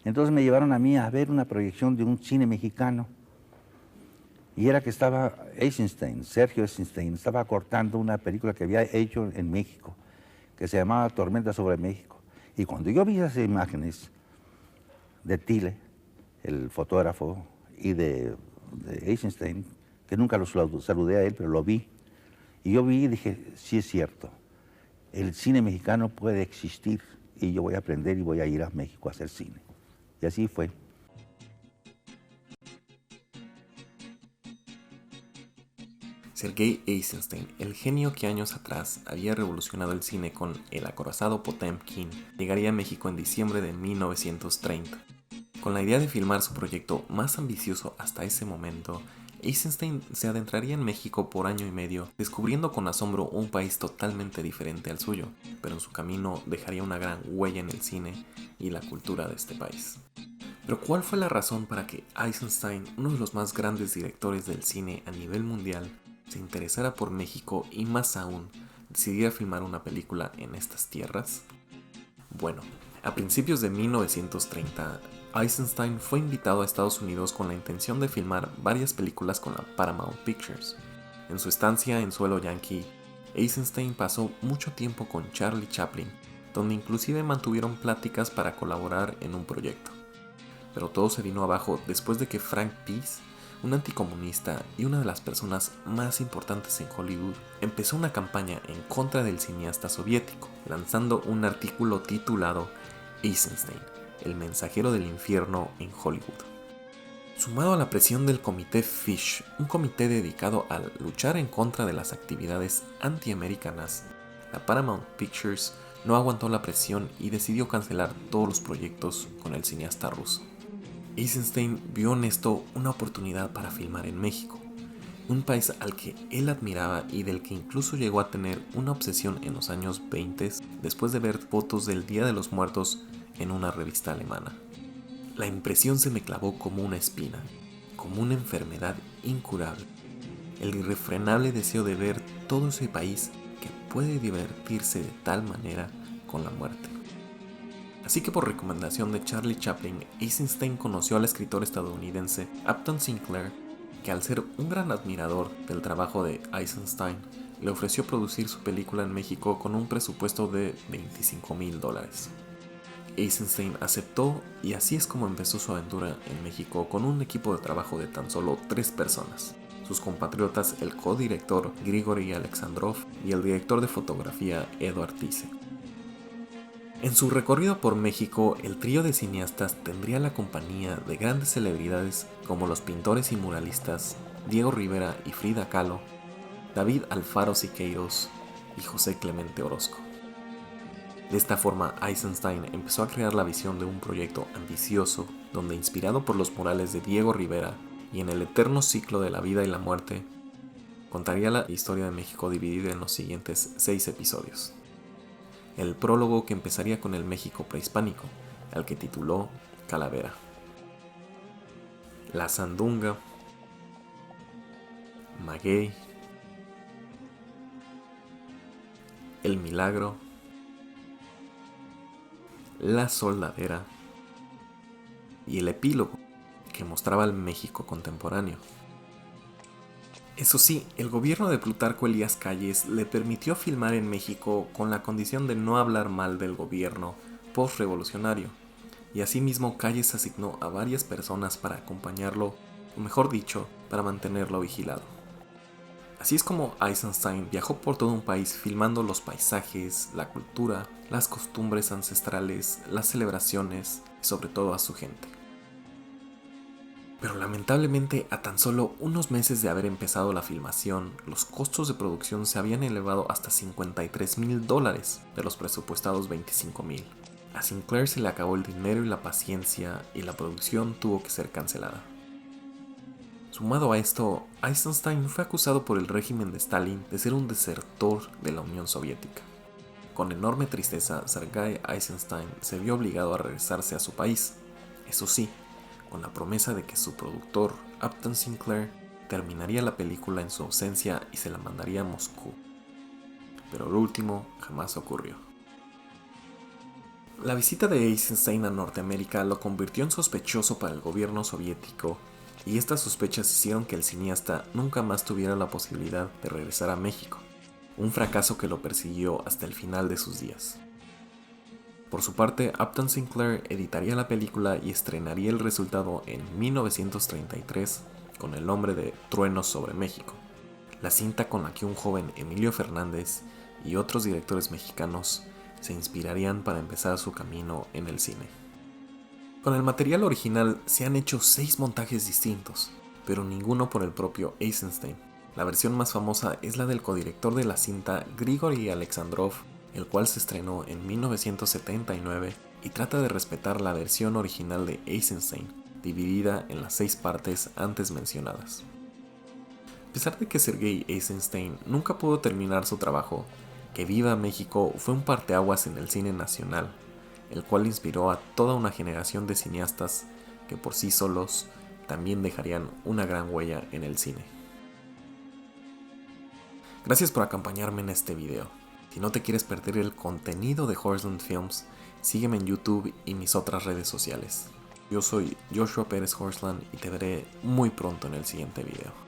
Entonces me llevaron a mí a ver una proyección de un cine mexicano. Y era que estaba Eisenstein, Sergio Eisenstein, estaba cortando una película que había hecho en México, que se llamaba Tormenta sobre México. Y cuando yo vi esas imágenes de Thiele, el fotógrafo, y de Eisenstein, que nunca lo saludé a él, pero lo vi, y yo vi y dije, sí es cierto, el cine mexicano puede existir, y yo voy a aprender y voy a ir a México a hacer cine. Y así fue. Sergei Eisenstein, el genio que años atrás había revolucionado el cine con El acorazado Potemkin, llegaría a México en diciembre de 1930. Con la idea de filmar su proyecto más ambicioso hasta ese momento, Eisenstein se adentraría en México por año y medio, descubriendo con asombro un país totalmente diferente al suyo, pero en su camino dejaría una gran huella en el cine y la cultura de este país. Pero ¿cuál fue la razón para que Eisenstein, uno de los más grandes directores del cine a nivel mundial, se interesara por México y más aún, decidiera filmar una película en estas tierras? Bueno, a principios de 1930, Eisenstein fue invitado a Estados Unidos con la intención de filmar varias películas con la Paramount Pictures. En su estancia en suelo yankee, Eisenstein pasó mucho tiempo con Charlie Chaplin, donde inclusive mantuvieron pláticas para colaborar en un proyecto. Pero todo se vino abajo después de que Frank Pease, un anticomunista y una de las personas más importantes en Hollywood, empezó una campaña en contra del cineasta soviético, lanzando un artículo titulado Eisenstein, el mensajero del infierno en Hollywood. Sumado a la presión del Comité Fish, un comité dedicado a luchar en contra de las actividades antiamericanas, la Paramount Pictures no aguantó la presión y decidió cancelar todos los proyectos con el cineasta ruso. Eisenstein vio en esto una oportunidad para filmar en México, un país al que él admiraba y del que incluso llegó a tener una obsesión en los años 20 después de ver fotos del Día de los Muertos en una revista alemana. La impresión se me clavó como una espina, como una enfermedad incurable, el irrefrenable deseo de ver todo ese país que puede divertirse de tal manera con la muerte. Así que por recomendación de Charlie Chaplin, Eisenstein conoció al escritor estadounidense Upton Sinclair, que al ser un gran admirador del trabajo de Eisenstein, le ofreció producir su película en México con un presupuesto de $25,000. Eisenstein aceptó y así es como empezó su aventura en México con un equipo de trabajo de tan solo 3 personas. Sus compatriotas, el codirector Grigory Alexandrov y el director de fotografía Eduard Thysse. En su recorrido por México, el trío de cineastas tendría la compañía de grandes celebridades como los pintores y muralistas Diego Rivera y Frida Kahlo, David Alfaro Siqueiros y José Clemente Orozco. De esta forma, Eisenstein empezó a crear la visión de un proyecto ambicioso donde, inspirado por los murales de Diego Rivera y en el eterno ciclo de la vida y la muerte, contaría la historia de México dividida en los siguientes 6 episodios. El prólogo que empezaría con el México prehispánico, al que tituló Calavera. La Sandunga, Maguey, El Milagro, La Soldadera y el epílogo, que mostraba el México contemporáneo. Eso sí, el gobierno de Plutarco Elías Calles le permitió filmar en México con la condición de no hablar mal del gobierno post-revolucionario, y asimismo Calles asignó a varias personas para acompañarlo, o mejor dicho, para mantenerlo vigilado. Así es como Eisenstein viajó por todo un país filmando los paisajes, la cultura, las costumbres ancestrales, las celebraciones y sobre todo a su gente. Pero lamentablemente, a tan solo unos meses de haber empezado la filmación, los costos de producción se habían elevado hasta $53,000 de los presupuestados $25,000. A Sinclair se le acabó el dinero y la paciencia y la producción tuvo que ser cancelada. Sumado a esto, Eisenstein fue acusado por el régimen de Stalin de ser un desertor de la Unión Soviética. Con enorme tristeza, Sergei Eisenstein se vio obligado a regresarse a su país. Eso sí, con la promesa de que su productor, Upton Sinclair, terminaría la película en su ausencia y se la mandaría a Moscú. Pero lo último jamás ocurrió. La visita de Eisenstein a Norteamérica lo convirtió en sospechoso para el gobierno soviético, y estas sospechas hicieron que el cineasta nunca más tuviera la posibilidad de regresar a México, un fracaso que lo persiguió hasta el final de sus días. Por su parte, Upton Sinclair editaría la película y estrenaría el resultado en 1933 con el nombre de Truenos sobre México, la cinta con la que un joven Emilio Fernández y otros directores mexicanos se inspirarían para empezar su camino en el cine. Con el material original se han hecho 6 montajes distintos, pero ninguno por el propio Eisenstein. La versión más famosa es la del codirector de la cinta Grigory Alexandrov, el cual se estrenó en 1979 y trata de respetar la versión original de Eisenstein, dividida en las 6 partes antes mencionadas. A pesar de que Sergei Eisenstein nunca pudo terminar su trabajo, Que Viva México fue un parteaguas en el cine nacional, el cual inspiró a toda una generación de cineastas que por sí solos también dejarían una gran huella en el cine. Gracias por acompañarme en este video. Si no te quieres perder el contenido de Horseland Films, sígueme en YouTube y mis otras redes sociales. Yo soy Joshua Pérez Horseland y te veré muy pronto en el siguiente video.